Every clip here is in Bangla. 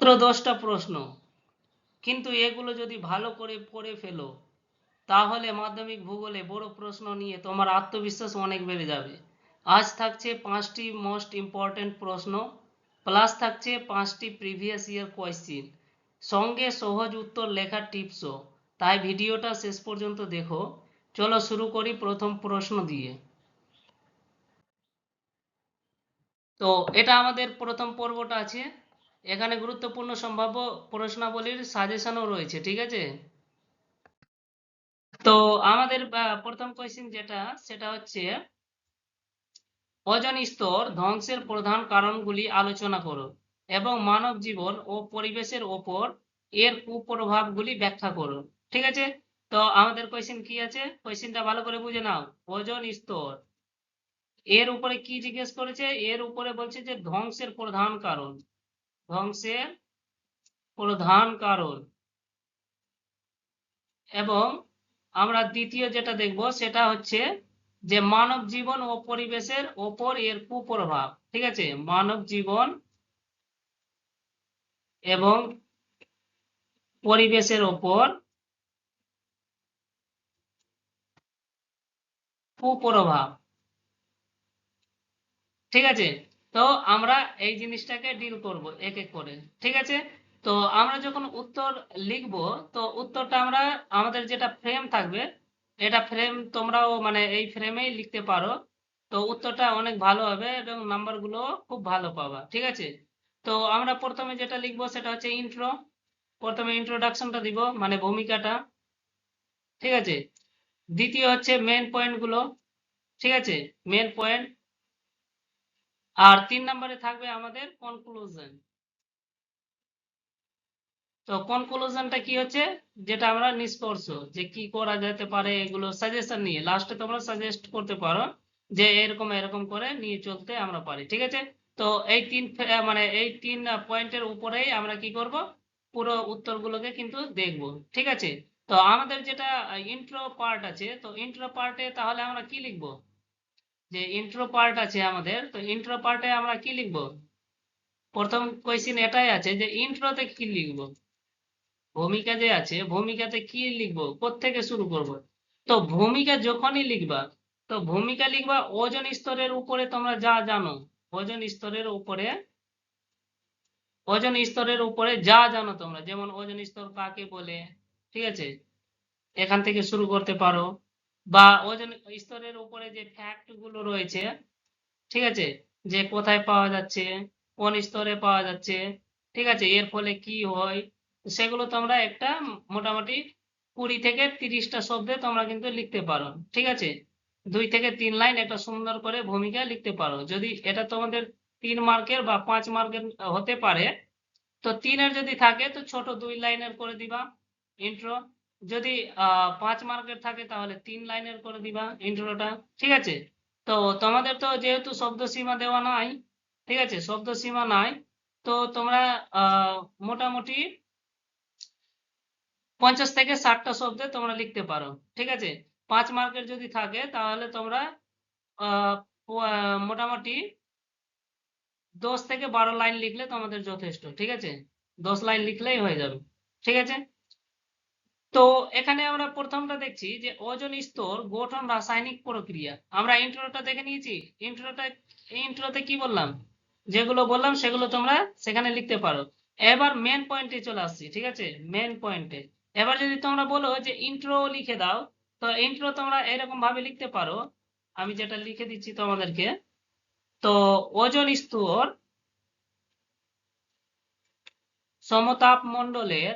মাত্র 10টা প্রশ্ন, কিন্তু এগুলো যদি ভালো করে পড়ে ফেলো তাহলে মাধ্যমিক ভূগোলে বড় প্রশ্ন নিয়ে তোমার আত্মবিশ্বাস অনেক বেড়ে যাবে। আজ থাকছে 5টি মোস্ট ইম্পর্টেন্ট প্রশ্ন, প্লাস থাকছে 5টি প্রিভিয়াস ইয়ার কোয়েশ্চেন, সঙ্গে সহজ উত্তর লেখার টিপসও। তাই ভিডিওটা শেষ পর্যন্ত দেখো। চলো শুরু করি প্রথম প্রশ্ন দিয়ে। তো এটা আমাদের প্রথম পর্বটা আছে, এখানে গুরুত্বপূর্ণ সম্ভাব্য প্রশ্নাবলীর সাজেশনও রয়েছে, ঠিক আছে। তো আমাদের প্রথম কোয়েশ্চেন যেটা, সেটা হচ্ছে ওজোন স্তর ধ্বংসের প্রধান কারণগুলি আলোচনা করো এবং মানব জীবন ও পরিবেশের ওপর এর কুপ্রভাবগুলি ব্যাখ্যা করো। ঠিক আছে, তো আমাদের কোয়েশ্চেন কি আছে, কোয়েশ্চেনটা ভালো করে বুঝে নাও। ওজোন স্তর, এর উপরে কি জিজ্ঞেস করেছে, এর উপরে বলছে যে ধ্বংসের প্রধান কারণ, ধ্বংসের প্রধান কারণ। এবং আমরা দ্বিতীয় যেটা দেখব সেটা হচ্ছে যে মানব জীবন ও পরিবেশের ওপর এর কুপ্রভাব। ঠিক আছে, মানব জীবন এবং পরিবেশের ওপর কুপ্রভাব। ঠিক আছে, তো আমরা এই জিনিসটাকে ডিল করব এক এক করে। ঠিক আছে, তো আমরা যখন উত্তর লিখব, তো উত্তরটা আমরা, আমাদের যেটা ফ্রেম থাকবে, এটা ফ্রেম তোমরাও মানে এই ফ্রেমেই লিখতে পারো, তো উত্তরটা অনেক ভালো হবে এবং নাম্বারগুলো খুব ভালো পাবা। ঠিক আছে, তো আমরা প্রথমে যেটা লিখবো সেটা হচ্ছে ইন্ট্রো। প্রথমে ইন্ট্রোডাকশনটা দিব, মানে ভূমিকাটা। ঠিক আছে, দ্বিতীয় হচ্ছে মেন পয়েন্ট গুলো। ঠিক আছে, মেন পয়েন্ট। আর 3 নম্বরে থাকবে আমাদের কনক্লুশন। তো কনক্লুশনটা কি হচ্ছে, যেটা আমরা নিষ্কর্ষ, যে কি করা যেতে পারে এগুলো সাজেশন নিয়ে লাস্টে তোমরা সাজেস্ট করতে পারো যে এরকম এরকম করে নিয়ে চলতে আমরা পারি। ঠিক আছে, তো এই মানে এই 3 পয়েন্টের উপরেই আমরা কি করব, পুরো উত্তরগুলোকে কিন্তু দেখব। ঠিক আছে, তো আমাদের যেটা ইন্ট্রো পার্ট আছে, তো ইন্ট্রো পার্টে তাহলে আমরা কি লিখব, যে ইন্ট্রো পার্ট আছে আমাদের, তো ইন্ট্রো পার্টে আমরা কি লিখব, প্রথম কোয়েশ্চেন এটাই আছে যে ইন্ট্রোতে কি লিখব, ভূমিকা যে আছে ভূমিকাতে কি লিখবো, কোত্থেকে শুরু করব। তো ভূমিকা যখনই লিখবা, তো ভূমিকা লিখবা ওজোন স্তরের উপরে তোমরা যা জানো, ওজোন স্তরের উপরে, ওজোন স্তরের উপরে যা জানো তোমরা, যেমন ওজোন স্তর কাকে বলে। ঠিক আছে, এখান থেকে শুরু করতে পারো, বা ওজোন স্তরের উপরে যে ফ্যাক্ট গুলো রয়েছে, ঠিক আছে, যে কোথায় পাওয়া যাচ্ছে, কোন স্তরে পাওয়া যাচ্ছে, ঠিক আছে, এর ফলে কি হয়, সেগুলো তোমরা একটা মোটামুটি 20 থেকে 30টা শব্দে তোমরা কিন্তু লিখতে পারো। ঠিক আছে, 2 থেকে 3 লাইন একটা সুন্দর করে ভূমিকা লিখতে পারো। যদি এটা তোমাদের 3 মার্কের বা 5 মার্কের হতে পারে, তো 3-এর যদি থাকে তো ছোট 2 লাইনের করে দিবা ইন্ট্রো। যদি 5 মার্কের থাকে তাহলে 3 লাইনের করে দিবা ইন্ট্রোটা। ঠিক আছে, তো তোমাদের তো যেহেতু শব্দ সীমা দেওয়া নাই, ঠিক আছে, শব্দ সীমা নাই, তো তোমরা মোটামুটি 50 থেকে 60টা শব্দে তোমরা লিখতে পারো। ঠিক আছে, 5 মার্কের যদি থাকে তাহলে তোমরা আহ, মোটামুটি 10 থেকে 12 লাইন লিখলে তোমাদের যথেষ্ট। ঠিক আছে, 10 লাইন লিখলেই হয়ে যাবে। ঠিক আছে, তো এখানে আমরা প্রথমটা দেখছি যে ওজোন স্তর গঠন রাসায়নিক প্রক্রিয়া। আমরা ইন্ট্রোটা দেখে নিয়েছি। ইন্ট্রোটা, ইন্ট্রোতে কি বললাম, যেগুলো বললাম সেগুলো তোমরা সেখানে লিখতে পারো। এবার মেন পয়েন্টে চলে আসছি। ঠিক আছে, মেন পয়েন্টে এবার যদি তোমরা বলো যে ইন্ট্রো লিখে দাও, তো ইন্ট্রো তোমরা এরকম ভাবে লিখতে পারো, আমি যেটা লিখে দিচ্ছি তোমাদেরকে। তো ওজোন স্তর সমতাপ মণ্ডলের,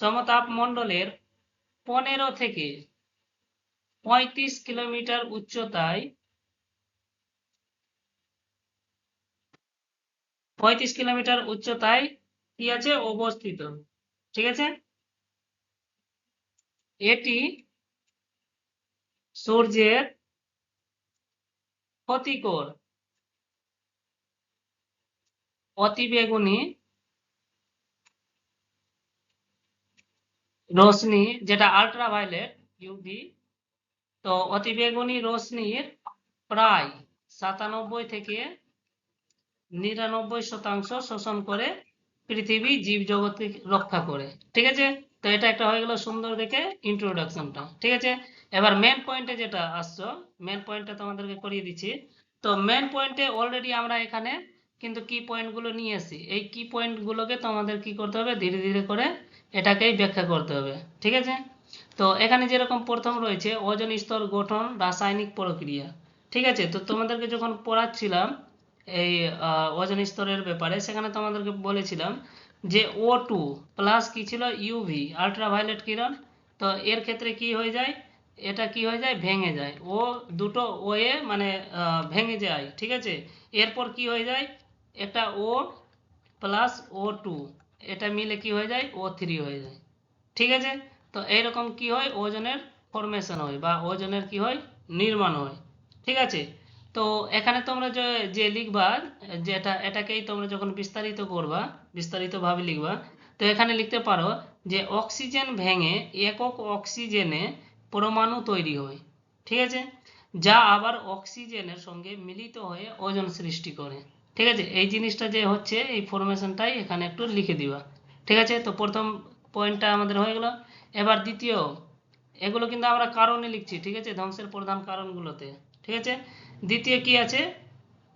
সমতাপ মণ্ডলের 15 থেকে 35 কিলোমিটার উচ্চতায়, 35 কিলোমিটার উচ্চতায় কি আছে, অবস্থিত। ঠিক আছে, এটি সূর্যের ক্ষতিকর অতিবেগুনি রশ্মি, যেটা আল্ট্রাভায়োলেট ইউভি, তো অতিবেগুনি রশ্মির প্রায় 97 থেকে 99% শোষণ করে পৃথিবী জীবজগৎকে রক্ষা করে। ঠিক আছে, তো এটা একটা হয়ে গেল সুন্দর দেখে ইন্ট্রোডাকশনটা। ঠিক আছে, এবার মেন পয়েন্টে যেটা আসছো, মেন পয়েন্টটা তোমাদেরকে করিয়ে দিচ্ছি। তো মেন পয়েন্টে অলরেডি আমরা এখানে কিন্তু কি পয়েন্টগুলো নিয়ে এসেছি, এই কি পয়েন্টগুলোকে তোমাদের কি করতে হবে, ধীরে ধীরে করে এটাকেই ব্যাখ্যা করতে হবে। ঠিক আছে, তো এখানে যেরকম প্রথম রয়েছে ওজোন স্তর গঠন রাসায়নিক প্রক্রিয়া। ঠিক আছে, তো তোমাদেরকে যখন পড়াচ্ছিলাম এই ওজোন স্তরের ব্যাপারে, সেখানে তোমাদেরকে বলেছিলাম যে O2 প্লাস কি ছিল, ইউভি আল্ট্রাভায়োলেট কিরণ। তো এর ক্ষেত্রে কি হয়ে যায়, এটা কি হয়ে যায়, ভেঙে যায়, ও দুটো ও এ মানে ভেঙে যায়। ঠিক আছে, এরপর কি হয়ে যায়, একটা ও প্লাস O2 এটা মিলে কি হয়ে যায়, O3 হয়ে যায়। ঠিক আছে, তো এইরকম কি হয়, ওজনের ফরমেশন হয় বা ওজনের কি হয়, নির্মাণ হয়। ঠিক আছে, তো এখানে তোমরা যে যে লিখবা, যেটা এটাকেই তোমরা যখন বিস্তারিত করবা, বিস্তারিতভাবে লিখবা, তো এখানে লিখতে পারো যে অক্সিজেন ভেঙে একক অক্সিজেনে পরমাণু তৈরি হয়। ঠিক আছে, যা আবার অক্সিজেনের সঙ্গে মিলিত হয়ে ওজোন সৃষ্টি করে। ঠিক আছে, এই জিনিসটা যে হচ্ছে, এই ফরমেশনটাই এখানে একটু লিখে দিবা। ঠিক আছে, তো প্রথম পয়েন্টটা আমাদের হয়ে গেল। এবার দ্বিতীয়, এগুলো কিন্তু আমরা কারণে লিখছি। ঠিক আছে, ধ্বংসের প্রধান কারণগুলোতে। ঠিক আছে, দ্বিতীয় কি আছে,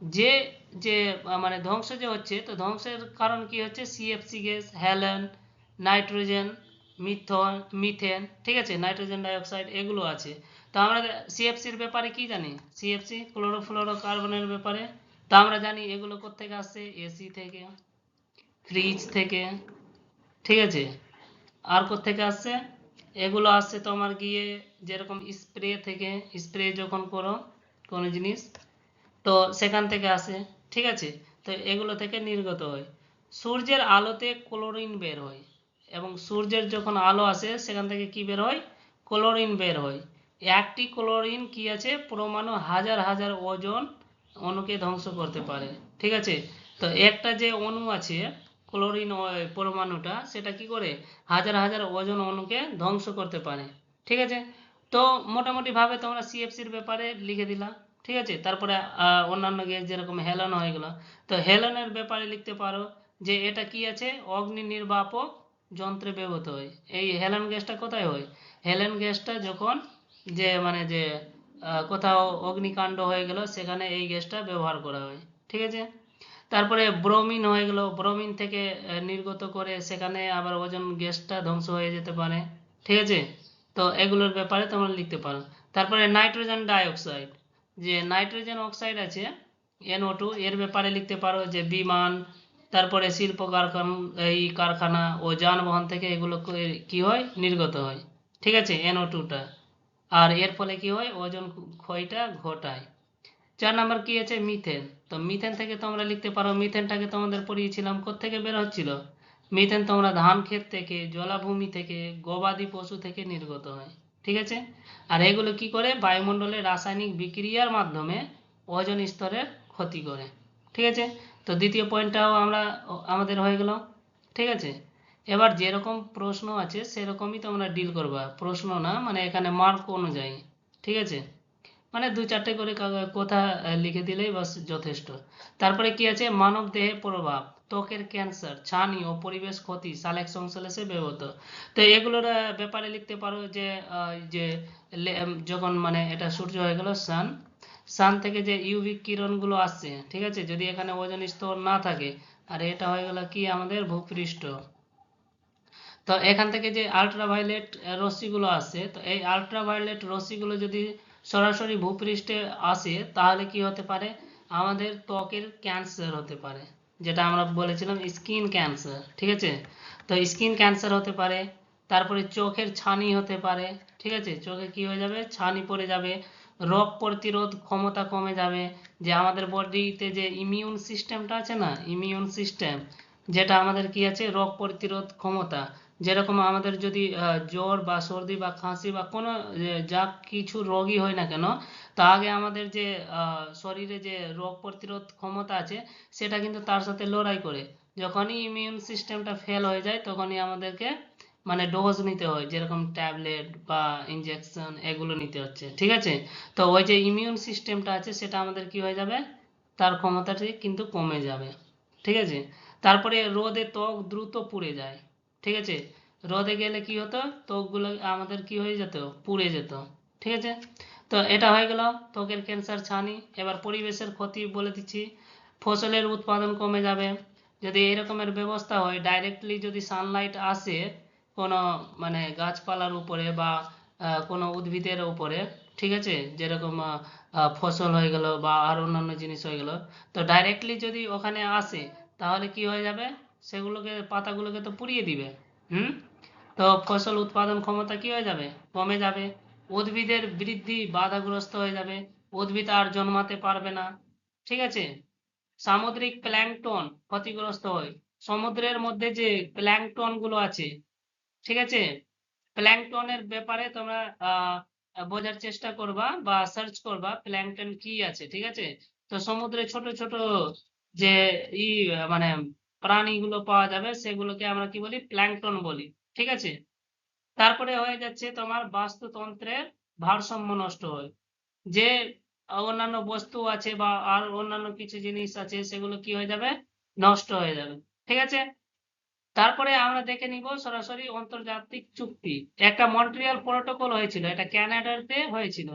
যে যে মানে ধ্বংস যে হচ্ছে, তো ধ্বংসের কারণ কি হচ্ছে, CFC gas, Helen, nitrogen, methane. ঠিক আছে, নাইট্রোজেন ডাইঅক্সাইড এগুলো আছে। তো আমরা সিএফসির ব্যাপারে কি জানি, সিএফসি ক্লোরোফ্লোরোকার্বনের ব্যাপারে তো আমরা জানি এগুলো কোত্থেকে আসছে, এসি থেকে, ফ্রিজ থেকে। ঠিক আছে, আর কোত্থেকে আসছে, এগুলো আসছে তোমার গিয়ে যেরকম স্প্রে থেকে, স্প্রে যখন করো কোনো জিনিস, তো সেখান থেকে আসে। ঠিক আছে, তো এগুলো থেকে নির্গত হয়। সূর্যের আলোতে ক্লোরিন বের হয়, এবং সূর্যের যখন আলো আসে সেখান থেকে কি বের হয়, ক্লোরিন বের হয়। একটি ক্লোরিন কি আছে, পরমাণু হাজার হাজার ওজন অণুকে ধ্বংস করতে পারে। ঠিক আছে, তো একটা যে অণু আছে ক্লোরিন পরমাণুটা, সেটা কি করে হাজার হাজার ওজন অণুকে ধ্বংস করতে পারে। ঠিক আছে, তো মোটামুটি ভাবে তোমরা সিএফসির ব্যাপারে লিখে দিলা। ঠিক আছে, তারপরে অন্যান্য গ্যাস যেরকম হেলান হয়ে গেল, তো হেলানের ব্যাপারে লিখতে পারো যে এটা কি আছে, অগ্নি নির্বাপক যন্ত্রে ব্যবহৃত হয়। এই হেলান গ্যাসটা কোথায় হয়, হেলেন গ্যাসটা যখন যে মানে যে কোথাও অগ্নিকাণ্ড হয়ে গেল সেখানে এই গ্যাসটা ব্যবহার করা হয়। ঠিক আছে, তারপরে ব্রোমিন হয়ে গেল, ব্রোমিন থেকে নির্গত করে সেখানে আবার ওজোন গ্যাসটা ধ্বংস হয়ে যেতে পারে। ঠিক আছে, তো এগুলোর ব্যাপারে তোমরা লিখতে পারো। তারপরে নাইট্রোজেন ডাইঅক্সাইড, যে নাইট্রোজেন অক্সাইড আছে NO2, এর ব্যাপারে লিখতে পারো যে বিমান, তারপরে শিল্প কারখানা, এই কারখানা ও যানবাহন থেকে এগুলো কি হয়, নির্গত হয়। ঠিক আছে, NO2টা, আর এর ফলে কি হয়, ওজোন ক্ষয়টা ঘটায়। 4 নাম্বার কি আছে, মিথেন। তো মিথেন থেকে তোমরা লিখতে পারো, মিথেনটাকে তোমাদের পড়িয়েছিলাম কোত্থেকে বের হচ্ছিল, মিথেন তোমরা ধান ক্ষেত থেকে, জলাভূমি থেকে, গবাদি পশু থেকে নির্গত হয়। ঠিক আছে, আর এগুলো কি করে, বায়ুমণ্ডলে রাসায়নিক বিক্রিয়ার মাধ্যমে ওজোন স্তরের ক্ষতি করে। ঠিক আছে, তো দ্বিতীয় পয়েন্টটাও আমাদের হয়ে গেল। ঠিক আছে, এবার যেরকম প্রশ্ন আছে সেরকমই তোমরা ডিল করবা, প্রশ্ন না মানে এখানে মার্ক অনুযায়ী। ঠিক আছে, মানে 2-4টে করে কথা লিখে দিলেই বাস যথেষ্ট। তারপরে কি আছে, মানব দেহে প্রভাব, ত্বকের ক্যান্সার, ছানি ও পরিবেশ ক্ষতি, সালেক সংশ্লেষে ব্যবহৃত। তো এগুলোর ব্যাপারে লিখতে পারো যে যে যখন মানে এটা সূর্য হয়ে গেল সান, সান থেকে যে ইউভি কিরণগুলো আসছে, ঠিক আছে, যদি এখানে ওজোন স্তর না থাকে, আর এটা হয়ে গেল কি আমাদের ভূপৃষ্ঠ, তো এখান থেকে যে আল্ট্রাভায়োলেট রশ্মিগুলো আসছে, তো এই আল্ট্রাভায়োলেট রশ্মিগুলো যদি সরাসরি ভূপৃষ্ঠে আসে তাহলে কি হতে পারে, আমাদের ত্বকের ক্যান্সার হতে পারে, যেটা আমরা বলেছিলাম স্কিন ক্যান্সার। ঠিক আছে, তো স্কিন ক্যান্সার হতে পারে। তারপরে চোখের ছানি হতে পারে। ঠিক আছে, চোখে কি হয়ে যাবে, ছানি পড়ে যাবে, রোগ প্রতিরোধ ক্ষমতা কমে যাবে, যে আমাদের বডিতে যে ইমিউন সিস্টেমটা আছে না, ইমিউন সিস্টেম যেটা আমাদের কি আছে, রোগ প্রতিরোধ ক্ষমতা, যেরকম আমাদের যদি জ্বর বা সর্দি বা কাশি বা কোনো যা কিছু রোগই হয় না কেন, তা আগে আমাদের যে শরীরে যে রোগ প্রতিরোধ ক্ষমতা আছে সেটা কিন্তু তার সাথে লড়াই করে, যখনই ইমিউন সিস্টেমটা ফেল হয়ে যায় তখনই আমাদেরকে মানে ডোজ নিতে হয়, যেরকম ট্যাবলেট বা ইনজেকশন এগুলো নিতে হচ্ছে। ঠিক আছে, তো ওই যে ইমিউন সিস্টেমটা আছে সেটা আমাদের কি হয়ে যাবে, তার ক্ষমতাটি কিন্তু কমে যাবে। ঠিক আছে, তারপরে রোদে ত্বক দ্রুত পুড়ে যায়। ঠিক আছে, রোদে গেলে কি হতো, ত্বকগুলো আমাদের কি হয়ে যেত, পুড়ে যেত। ঠিক আছে, তো এটা হয়ে গেল ত্বকের ক্যান্সার ছানি। এবার পরিবেশের ক্ষতি বলে দিচ্ছি। ফসলের উৎপাদন কমে যাবে। যদি এরকমের ব্যবস্থা হয়, ডাইরেক্টলি যদি সানলাইট আসে কোনো মানে গাছপালার উপরে বা কোনো উদ্ভিদের উপরে, ঠিক আছে, যেরকম ফসল হয়ে গেল বা আর অন্যান্য জিনিস হয়ে গেল, তো ডাইরেক্টলি যদি ওখানে আসে তাহলে কি হয়ে যাবে, সেগুলোকে পাতাগুলোকে তো পুড়িয়ে দিবে। হুম, তো ফসল উৎপাদন ক্ষমতা কি হয়ে যাবে, কমে যাবে। উদ্ভিদের বৃদ্ধি বাধাগ্রস্ত হয়ে যাবে, উদ্ভিদ আর জন্মাতে পারবে না। ঠিক আছে, সামুদ্রিক প্ল্যাঙ্কটন ক্ষতিগ্রস্ত হয়। সমুদ্রের মধ্যে যে প্ল্যাঙ্কটন গুলো আছে, ঠিক আছে, প্ল্যাঙ্কটনের ব্যাপারে তোমরা বোঝার চেষ্টা করবা বা সার্চ করবা প্ল্যাঙ্কটন কি আছে। ঠিক আছে, তো সমুদ্রে ছোট ছোট যে ই মানে প্রাণীগুলো পাওয়া যাবে সেগুলোকে আমরা কি বলি, প্ল্যাঙ্কটন বলি। ঠিক আছে, তারপরে হয়ে যাচ্ছে তোমার বাস্তুতন্ত্রের ভারসাম্য নষ্ট হয়। যে অন্যান্য বস্তু আছে বা আর অন্যান্য কিছু জিনিস আছে সেগুলো কি হয়ে যাবে, নষ্ট হয়ে যাবে। ঠিক আছে, তারপরে আমরা দেখে নিব সরাসরি আন্তর্জাতিক চুক্তি। একটা মন্ট্রিয়াল প্রোটোকল হয়েছিল, এটা কানাডাতে হয়েছিল।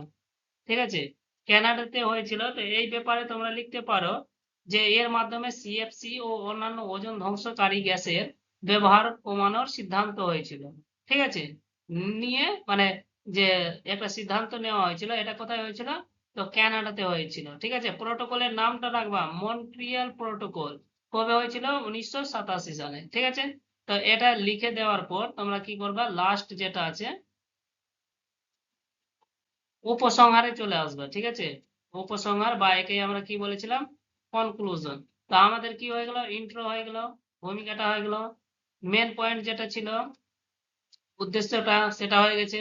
ঠিক আছে, কানাডাতে হয়েছিল। তো এই ব্যাপারে তোমরা লিখতে পারো যে এর মাধ্যমে সিএফসি ও অন্যান্য ওজোন ধ্বংসকারী গ্যাসের ব্যবহার কমানোর সিদ্ধান্ত হয়েছিল। ঠিক আছে, নিয়ে মানে যে একটা সিদ্ধান্ত নেওয়া হয়েছিল, এটা কোথায় হয়েছিল, তো কানাডাতে হয়েছিল। ঠিক আছে, প্রোটোকলের নামটা রাখবা মন্ট্রিয়াল প্রোটোকল। কবে হয়েছিল, 1987 সালে। ঠিক আছে, তো এটা লিখে দেওয়ার পর তোমরা কি করবা, লাস্ট যেটা আছে উপসংহারে চলে আসবে। ঠিক আছে, উপসংহার বা একে আমরা কি বলেছিলাম, কনক্লুশন। তো আমাদের কি হয়ে গেল, ইন্ট্রো হয়ে গেল, ভূমিকাটা হয়ে গেল, মেন পয়েন্ট যেটা ছিল উদ্দেশ্যটা সেটা হয়ে গেছে।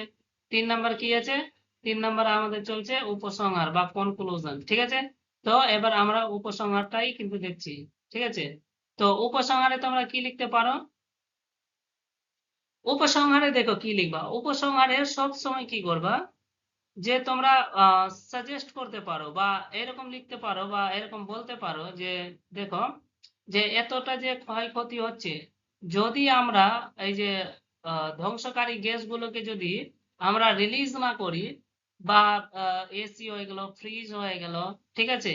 3 নাম্বার কি আছে, 3 নাম্বার আমাদের চলছে উপসংহার বা কনক্লুশন। ঠিক আছে, তো এবার আমরা উপসংহারটাই কিন্তু দেখছি। ঠিক আছে, তো উপসংহারে তোমরা কি লিখতে পারো, উপসংহারে দেখো কি লিখবা, উপসংহারে সব সময় কি করবা, যে তোমরা সাজেস্ট করতে পারো বা এরকম লিখতে পারো বা এরকম বলতে পারো যে দেখো, যে এতটা যে ক্ষয়ক্ষতি হচ্ছে, যদি আমরা এই যে ধ্বংসকারী গ্যাসগুলোকে যদি আমরা রিলিজ না করি বা এসি হয়ে গেল, ফ্রিজ হয়ে গেল, ঠিক আছে,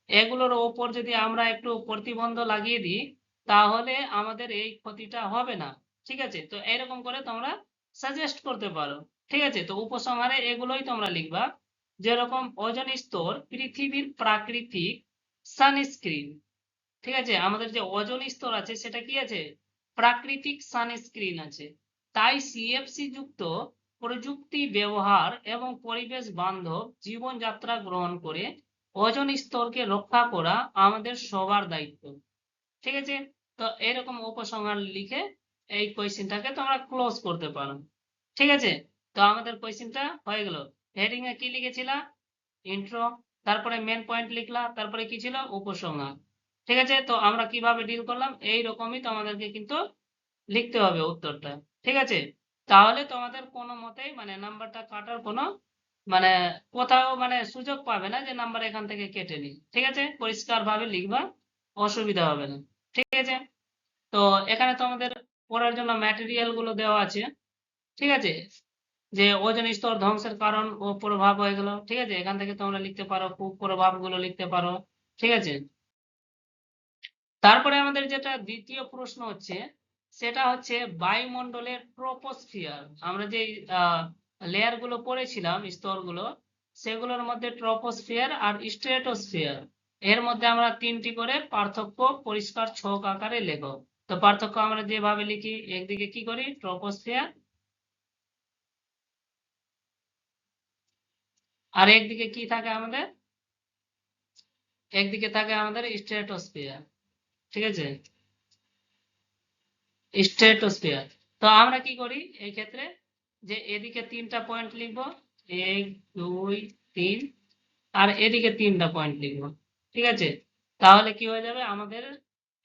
এগুলোর ওপর যদি আমরা একটু প্রতিবন্ধ লাগিয়ে দিই তাহলে আমাদের এই ক্ষতিটা হবে না। ঠিক আছে, তো এরকম করে তোমরা সাজেস্ট করতে পারো। ঠিক আছে, তো উপসংহারে এগুলোই তোমরা লিখবা, যেরকম ওজোন স্তর পৃথিবীর প্রাকৃতিক সানস্ক্রিন। ঠিক আছে, আমাদের যে ওজোন স্তর আছে সেটা কি আছে, প্রাকৃতিক সানস্ক্রিন আছে। তাই সিএফসি যুক্ত প্রযুক্তি ব্যবহার এবং পরিবেশ বান্ধব জীবনযাত্রা গ্রহণ করে ওজোন স্তরকে রক্ষা করা আমাদের সবার দায়িত্ব। ঠিক আছে, তো এরকম উপসংহার লিখে এই কোয়েশ্চেনটাকে তোমরা ক্লোজ করতে পারো। ঠিক আছে, তো আমাদের কোয়েশ্চেনটা হয়ে গেল। হেডিং এ কি লিখেছিলাম, ইন্ট্রো, তারপরে মেন পয়েন্ট লিখলা, তারপরে কি ছিল, উপসংহার। ঠিক আছে, তো আমরা কিভাবে ডিল করলাম, এই রকমই তোমাদেরকে কিন্তু লিখতে হবে উত্তরটা। ঠিক আছে, তাহলে তোমাদের কোনো মতেই মানে নাম্বারটা কাটার কোনো মানে কোথাও মানে সুযোগ পাবে না যে নাম্বার এখান থেকে কেটে নি। ঠিক আছে, পরিষ্কার ভাবে লিখবা, অসুবিধা হবে না। ঠিক আছে, তো এখানে তোমাদের পড়ার জন্য ম্যাটেরিয়াল গুলো দেওয়া আছে। ঠিক আছে, যে ওজোন স্তর ধ্বংসের কারণ ও প্রভাব হয়ে গেল। ঠিক আছে, এখান থেকে তোমরা লিখতে পারো, কুপ্রভাব গুলো লিখতে পারো। ঠিক আছে, তারপরে আমাদের যেটা দ্বিতীয় প্রশ্ন হচ্ছে, সেটা হচ্ছে বায়ুমণ্ডলের ট্রপোস্ফিয়ার। আমরা যে লেয়ার গুলো পড়েছিলাম, স্তরগুলো, সেগুলোর মধ্যে ট্রপোস্ফিয়ার আর স্ট্রেটোস্ফিয়ার, এর মধ্যে আমরা 3টি করে পার্থক্য পরিষ্কার ছক আকারে লেখো। তো পার্থক্য আমরা যেভাবে লিখি, একদিকে কি করি, ট্রপোস্ফিয়ার, আর একদিকে কি থাকে আমাদের, একদিকে থাকে আমাদের স্ট্রেটোস্ফিয়ার। ঠিক আছে, স্ট্রেটোস্ফিয়ার। তো আমরা কি করি এই ক্ষেত্রে, যে এদিকে 3টা পয়েন্ট লিখবো, 1 2 3, আর এদিকে 3টা পয়েন্ট লিখবো। ঠিক আছে, তাহলে কি হয়ে যাবে, আমাদের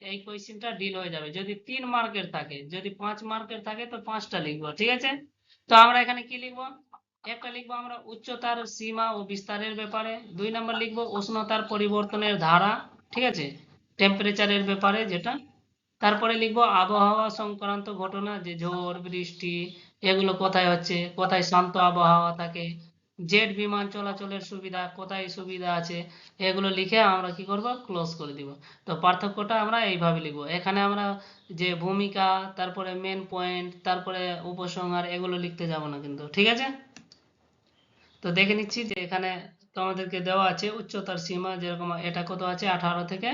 এই কোয়েশ্চেনটা ডিল হয়ে যাবে। যদি 3 মার্কের থাকে, যদি 5 মার্কের থাকে তো 5টা লিখবো। ঠিক আছে, তো আমরা এখানে কি লিখবো, একটা লিখবো আমরা উচ্চতার সীমা ও বিস্তারের ব্যাপারে, 2 নম্বর লিখবো উষ্ণতার পরিবর্তনের ধারা, ঠিক আছে, টেম্পারেচারের ব্যাপারে যেটা। তারপরে লিখবো আবহাওয়া সংক্রান্ত ঘটনা, যে ঝড় বৃষ্টি এগুলো কোথায় হচ্ছে, কোথায় শান্ত আবহাওয়া থাকে, জেট বিমান চলাচলের সুবিধা, কোথায় সুবিধা আছে, এগুলো লিখে আমরা কি করব, ক্লোজ করে দিব। তো পার্থক্যটা আমরা এইভাবে লিখবো। এখানে আমরা যে ভূমিকা, তারপরে মেন পয়েন্ট, তারপরে উপসংহার এগুলো লিখতে যাব না কিন্তু, ঠিক আছে। তো দেখে নিচ্ছি যে এখানে তোমাদেরকে দেওয়া আছে উচ্চতার সীমা, যেরকম এটা কত আছে, 18 থেকে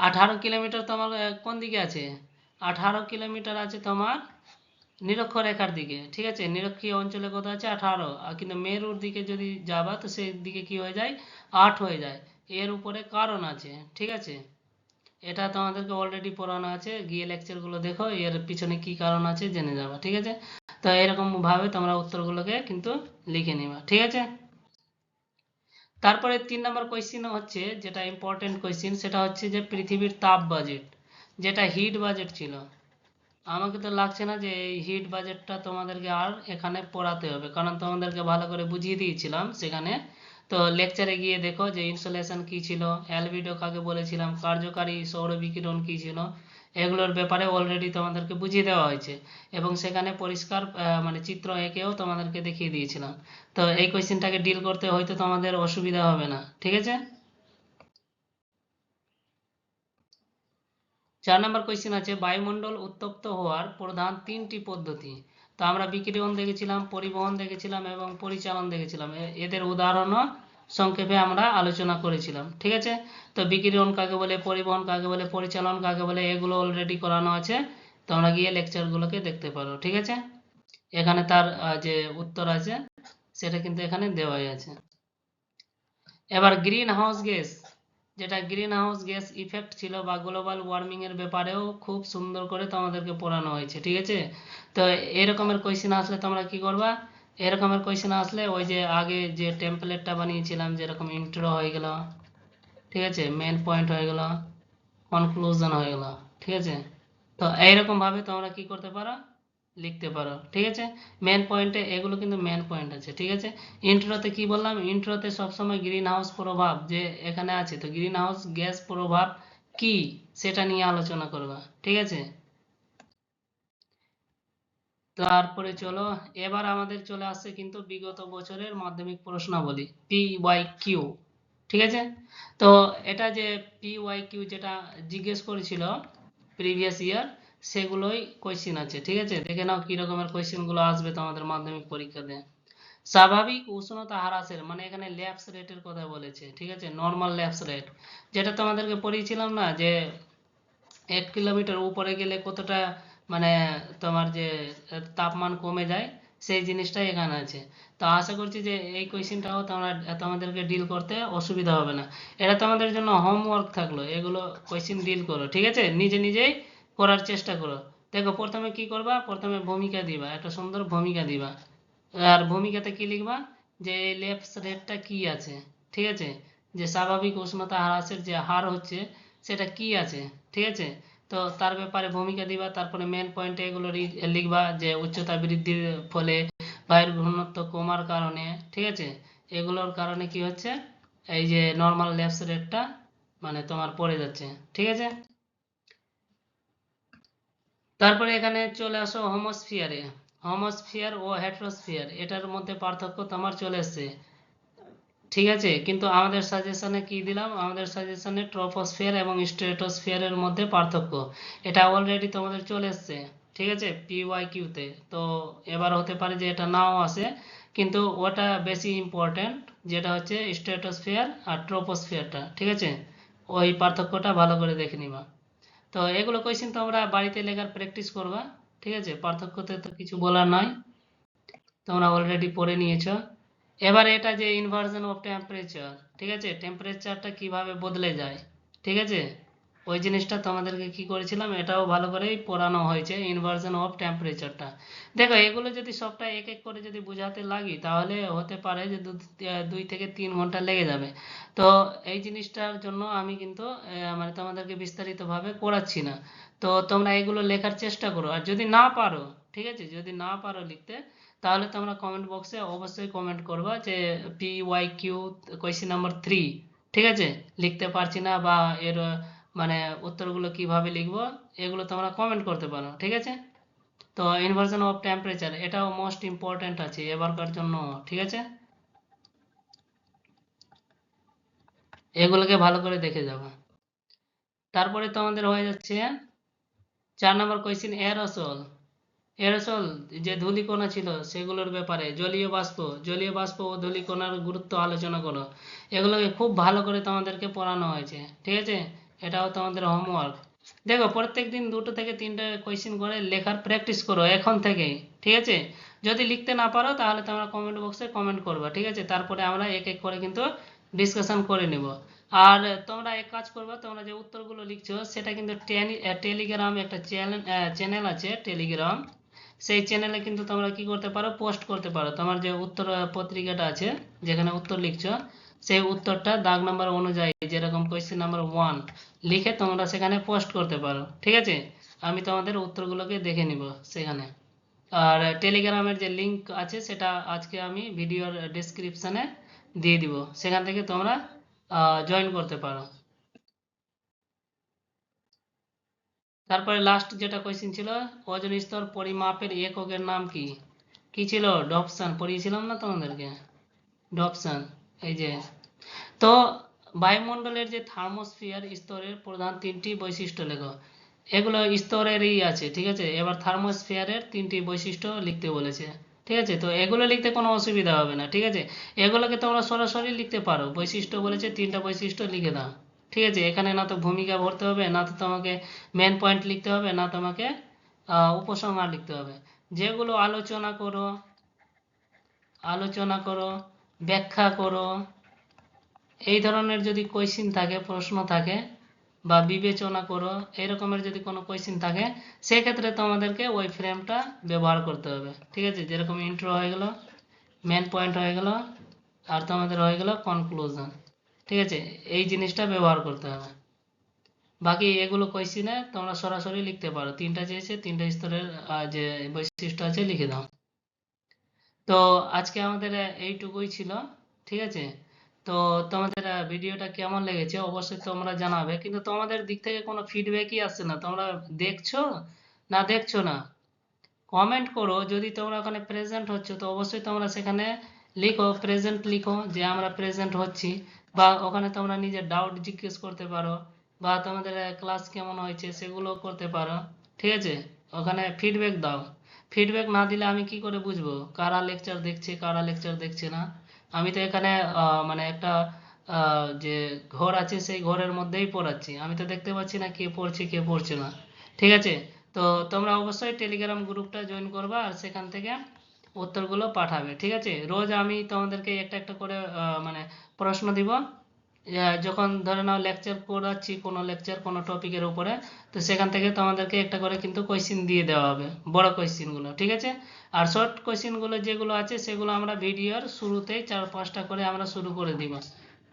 18 কিলোমিটার তোমার কোন দিকে আছে, 18 কিলোমিটার আছে তোমার নিরক্ষরেখার দিকে, ঠিক আছে। নিরক্ষীয় অঞ্চলে কত আছে, 18, আর কিন্তু মেরুর দিকে যদি যাবা তো সেই দিকে কি হয়ে যায়, 8 হয়ে যায়। এর উপরে কারণ আছে, ঠিক আছে। এটা তোমাদেরকে অলরেডি পড়ানো আছে, গিয়ে লেকচারগুলো দেখো, এর পিছনে কি কারণ আছে জেনে যাবা, ঠিক আছে। তো এরকম ভাবে তোমরা উত্তরগুলোকে কিন্তু লিখে নিবা, ঠিক আছে। তারপরে 3 নম্বর কোয়েশ্চেন হচ্ছে, যেটা ইম্পর্টেন্ট কোয়েশ্চেন, সেটা হচ্ছে যে পৃথিবীর তাপ বাজেট, যেটা হিট বাজেট ছিল। আমাকে তো লাগছে না যে এই হিট বাজেটটা তোমাদেরকে আর এখানে পড়াতে হবে, কারণ তোমাদেরকে ভালো করে বুঝিয়ে দিয়েছিলাম সেখানে। তো লেকচারে গিয়ে দেখো যে ইনসোলেশন কি ছিল, অ্যালবিডো কাকে বলেছিলাম, কার্যকারী সৌর বিকিরণ কি ছিল, এগুলোর ব্যাপারে অলরেডি তোমাদেরকে বুঝিয়ে দেওয়া হয়েছে, এবং সেখানে পরিষ্কার মানে চিত্র এঁকেও তোমাদেরকে দেখিয়ে দিয়েছিলাম। তো এই কোয়েশ্চেনটাকে ডিল করতে হয়তো তোমাদের অসুবিধা হবে না, ঠিক আছে। 4 নম্বর কোয়েশ্চেন আছে বায়ুমণ্ডল উত্তপ্ত হওয়ার প্রধান 3টি পদ্ধতি। তো আমরা বিকিরণ দেখেছিলাম, পরিবহন দেখেছিলাম এবং পরিচালন দেখেছিলাম, এদের উদাহরণও সংক্ষেপে আমরা আলোচনা করেছিলাম, ঠিক আছে। তো বিকিরণ কাকে বলে, পরিবহন কাকে বলে, পরিচালন কাকে বলে, এগুলো অলরেডি করানো আছে, তোমরা গিয়ে লেকচারগুলোকে দেখতে পারো, ঠিক আছে। এখানে তার যে উত্তর আছে সেটা কিন্তু এখানে দেওয়াই আছে। এবার গ্রিন হাউস গ্যাস, যেটা গ্রিন হাউস গ্যাস ইফেক্ট ছিল বা গ্লোবাল ওয়ার্মিং এর ব্যাপারেও খুব সুন্দর করে তোমাদেরকে পড়ানো হয়েছে, ঠিক আছে। তো এরকমের কোয়েশ্চেন আসলে তোমরা কি করবা, এরকমের কোয়েশ্চেন আসলে ওই যে আগে যে টেমপ্লেটটা বানিয়েছিলাম, যেরকম ইন্ট্রো হয়ে গেল, ঠিক আছে, মেন পয়েন্ট হয়ে গেল, কনক্লুশন হয়ে গেল, ঠিক আছে। তো এইরকম ভাবে তোমরা কি করতে পারো, লিখতে পারো, ঠিক আছে। মেন পয়েন্টে এগুলো কিন্তু মেন পয়েন্ট আছে, ঠিক আছে। ইন্ট্রোতে কি বললাম, ইন্ট্রোতে সবসময় গ্রিন হাউস প্রভাব যে এখানে আছে, তো গ্রিন হাউস গ্যাস প্রভাব কি সেটা নিয়ে আলোচনা করবা, ঠিক আছে। তারপরে চলো, এবার আমাদের চলে আসছে কিন্তু বিগত বছরের মাধ্যমিক প্রশ্নাবলী PYQ, ঠিক আছে। তো এটা যে PYQ যেটা জিজ্ঞেস করেছিল প্রিভিয়াস ইয়ার, সেগুলোই কোয়েশ্চেন আছে, ঠিক আছে। দেখে নাও কি রকমের কোয়েশ্চেন গুলো আসবে তোমাদের মাধ্যমিক পরীক্ষাতে। স্বাভাবিক উষ্ণতা হ্রাসের, মানে এখানে ল্যাপস রেটের কথা বলেছে, ঠিক আছে, নর্মাল ল্যাপস রেট, যেটা তোমাদেরকে পড়িয়েছিলাম না, যে 1 কিলোমিটার উপরে গেলে কতটা মানে তোমার যে তাপমান কমে যায়, সেই জিনিসটাই এখানে আছে। তো আশা করছি যে এই কোয়েশ্চেনটাও তোমরা তোমাদেরকে ডিল করতে অসুবিধা হবে না। এটা তোমাদের জন্য হোমওয়ার্ক থাকলো, এগুলো কোয়েশ্চেন ডিল করো, ঠিক আছে, নিজে নিজেই করার চেষ্টা করো। দেখো প্রথমে কি করবা, প্রথমে ভূমিকা দিবা, একটা সুন্দর ভূমিকা দিবা, আর ভূমিকাতে কি লিখবা, যে এই ল্যাপস রেটটা কি আছে, ঠিক আছে, যে স্বাভাবিক উষ্ণতা হ্রাসের যে হার হচ্ছে সেটা কি আছে, ঠিক আছে। তো তার ব্যাপারে ভূমিকা দিবা, তারপরে মেন পয়েন্টে এগুলো লিখবা, যে উচ্চতা বৃদ্ধির ফলে বায়ুর ঘনত্ব কমার কারণে, ঠিক আছে, এগুলোর কারণে কি হচ্ছে, এই যে নর্মাল ল্যাপস রেটটা মানে তোমার পড়ে যাচ্ছে, ঠিক আছে। তারপরে এখানে চলে আসো হোমোস্ফিয়ারে, হোমোস্ফিয়ার ও হেট্রোস্ফিয়ার, এটার মধ্যে পার্থক্য তোমার চলে এসছে, ঠিক আছে। কিন্তু আমাদের সাজেশনে কি দিলাম, আমাদের সাজেশনে ট্রপোস্ফিয়ার এবং স্ট্রেটোস্ফিয়ারের মধ্যে পার্থক্য, এটা অলরেডি তোমাদের চলে এসছে, ঠিক আছে, PYQ তে। তো এবার হতে পারে যে এটা নাও আসে, কিন্তু ওটা বেশি ইম্পর্টেন্ট, যেটা হচ্ছে স্ট্রেটোস্ফিয়ার আর ট্রপোস্ফিয়ারটা, ঠিক আছে। ওই পার্থক্যটা ভালো করে দেখে নিবা। তো এগুলো কোয়েশ্চেন তোমরা বাড়িতে লেখার প্র্যাকটিস করবা, ঠিক আছে, পার্থক্যতে তো কিছু বলার নয়, তোমরা অলরেডি পড়ে নিয়েছো। এবার এটা যে ইনভার্সন অফ টেম্পারেচার, ঠিক আছে, টেম্পারেচারটা কিভাবে বদলে যায়, ঠিক আছে, ওই জিনিসটা তোমাদেরকে কি করেছিলাম, এটাও ভালো করেই পড়ানো হয়েছে, ইনভার্সন অফ টেম্পারেচারটা। দেখো এগুলো যদি সবটা এক এক করে যদি বোঝাতে লাগি, তাহলে হতে পারে যে 2 থেকে 3 ঘন্টা লেগে যাবে। তো এই জিনিসটার জন্য আমি কিন্তু মানে তোমাদেরকে বিস্তারিতভাবে করাচ্ছি না। তো তোমরা এগুলো লেখার চেষ্টা করো, আর যদি না পারো, ঠিক আছে, যদি না পারো লিখতে, তাহলে তোমরা কমেন্ট বক্সে অবশ্যই কমেন্ট করবা যে PYQ কোয়েশ্চেন নাম্বার 3, ঠিক আছে, লিখতে পারছি না বা এর মানে উত্তরগুলো কিভাবে লিখবো এগুলো তোমরা কমেন্ট করতে পারো, ঠিক আছে। তো ইনভার্সন অফ টেম্পারেচার এটাও মোস্ট ইম্পর্টেন্ট আছে এবারকার জন্য, ঠিক আছে, এগুলোকে ভালো করে দেখে যাবো। তারপরে তোমাদের হয়ে যাচ্ছে 4 নম্বর কোয়েশ্চেন এরোসল। এরোসল যে ধূলিকণা ছিল সেগুলোর ব্যাপারে, জলীয় বাষ্প ও ধূলিকণার গুরুত্ব আলোচনা করো। এগুলোকে খুব ভালো করে তোমাদেরকে পড়ানো হয়েছে, ঠিক আছে, এটাও তোমাদের হোমওয়ার্ক। দেখো প্রত্যেক দিন 2 থেকে 3টা কোয়েশ্চেন করে লেখার প্র্যাকটিস করো এখন থেকেই, ঠিক আছে। যদি লিখতে না পারো তাহলে তোমরা কমেন্ট বক্সে কমেন্ট করবা, ঠিক আছে, তারপরে আমরা এক এক করে কিন্তু ডিসকাশন করে নিব। আর তোমরা এক কাজ করবে, তোমরা যে উত্তরগুলো লিখছো সেটা কিন্তু টেলিগ্রাম একটা চ্যানেল আছে টেলিগ্রাম, সেই চ্যানেলে কিন্তু তোমরা কি করতে পারো, পোস্ট করতে পারো তোমার যে উত্তর পত্রিকাটা আছে যেখানে উত্তর লিখছো সেই উত্তরটা দাগ নাম্বার অনুযায়ী, যেরকম কোয়েশ্চেন নাম্বার 1 লিখে তোমরা সেখানে পোস্ট করতে পারো, ঠিক আছে। আমি তোমাদের উত্তরগুলোকে দেখে নিব সেখানে। আর টেলিগ্রামের যে লিংক আছে সেটা আজকে আমি ভিডিওর ডেসক্রিপশনে দিয়ে দিব, সেখান থেকে তোমরা জয়েন করতে পারো। তারপরে লাস্ট যেটা কোয়েশ্চেন ছিল, ওজন স্তর পরিমাপের এককের নাম কি? কি ছিল? ডপসন, পড়িয়েছিলাম না তোমাদেরকে, ডপসন। এই যে, তো বায়ুমণ্ডলের যে থার্মোস্ফিয়ার স্তরের প্রধান 3টি বৈশিষ্ট্য লেখো। এগুলো স্তরেরই আছে, ঠিক আছে। এবার থার্মোস্ফিয়ারের 3টি বৈশিষ্ট্য লিখতে বলেছে, ঠিক আছে। তো এগুলো লিখতে কোনো অসুবিধা হবে না, ঠিক আছে। এগুলোকে তোমরা সরাসরি লিখতে পারো, বৈশিষ্ট্য বলেছে 3টা বৈশিষ্ট্য লিখে দাও, ঠিক আছে। এখানে না তো ভূমিকা ভরতে হবে, না তো তোমাকে মেন পয়েন্ট লিখতে হবে, না তোমাকে উপসংহার লিখতে হবে। যেগুলো আলোচনা করো, ব্যাখ্যা করো, এই ধরনের যদি কোয়েশ্চেন থাকে, প্রশ্ন থাকে, বা বিবেচনা করো এরকমের যদি কোনো কোয়েশ্চেন থাকে, সেক্ষেত্রে তোমাদেরকে ওই ফ্রেমটা ব্যবহার করতে হবে, ঠিক আছে। যেরকম ইন্ট্রো হয়ে গেল, মেন পয়েন্ট হয়ে গেল, আর তোমাদের হয়ে গেল কনক্লুশন, ঠিক আছে, এই জিনিসটা ব্যবহার করতে হবে। বাকি এগুলো কোয়েশ্চেনে তোমরা সরাসরি লিখতে পারো, 3টা চেয়েছে 3টা স্তরের যে বৈশিষ্ট্য আছে লিখে দাও। তো আজকে আমাদের এইটুকুই ছিল, ঠিক আছে। তো তোমাদের ভিডিওটা কেমন লেগেছে অবশ্যই তোমরা জানাবে, কিন্তু তোমাদের দিক থেকে কোনো ফিডব্যাকই আসছে না, তোমরা দেখছো না দেখছো না, কমেন্ট করো। যদি তোমরা ওখানে প্রেজেন্ট হচ্ছ তো অবশ্যই তোমরা সেখানে লিখো, প্রেজেন্ট লিখো যে আমরা প্রেজেন্ট হচ্ছি, বা ওখানে তোমরা নিজের ডাউট জিজ্ঞেস করতে পারো, বা তোমাদের ক্লাস কেমন হয়েছে সেগুলো করতে পারো, ঠিক আছে। ওখানে ফিডব্যাক দাও। ফিডব্যাক না দিলে আমি কি করে বুঝবো কারা লেকচার দেখছে কারা লেকচার দেখছে না? আমি তো এখানে মানে একটা যে ঘর আছে সেই ঘরের মধ্যেই পড়াচ্ছি, আমি তো দেখতে পাচ্ছি না কে পড়ছে কে পড়ছে না, ঠিক আছে। তো তোমরা অবশ্যই টেলিগ্রাম গ্রুপটা জয়েন করবা আর সেখান থেকে উত্তরগুলো পাঠাবে, ঠিক আছে। রোজ আমি তোমাদেরকে একটা একটা করে মানে প্রশ্ন দিব, যখন ধরে নাও লেকচার করাচ্ছি কোনো লেকচার কোনো টপিকের উপরে, তো সেখান থেকে তোমাদেরকে একটা করে কিন্তু কোয়েশ্চেন দিয়ে দেওয়া হবে, বড় কোয়েশ্চেনগুলো, ঠিক আছে। আর শর্ট কোয়েশ্চেনগুলো যেগুলো আছে সেগুলো আমরা ভিডিওর শুরুতেই 4-5টা করে আমরা শুরু করে দিব।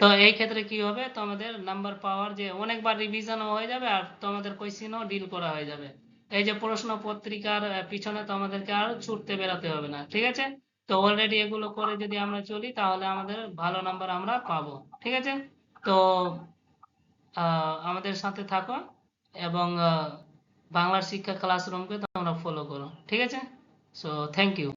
তো এই ক্ষেত্রে কি হবে, তোমাদের নাম্বার পাওয়ার যে অনেকবার রিভিশনও হয়ে যাবে আর তোমাদের কোয়েশ্চেনও ডিল করা হয়ে যাবে। এই যে প্রশ্ন পত্রিকার পিছনে তোমাদেরকে আর ছুটতে বেরোতে হবে না, ঠিক আছে। তো অলরেডি এগুলো করে যদি আমরা চলি তাহলে আমাদের ভালো নাম্বার আমরা পাবো, ঠিক আছে। তো আমাদের সাথে থাকো এবং বাংলার শিক্ষা ক্লাসরুমকে তোমরা ফলো করো, ঠিক আছে। So thank you.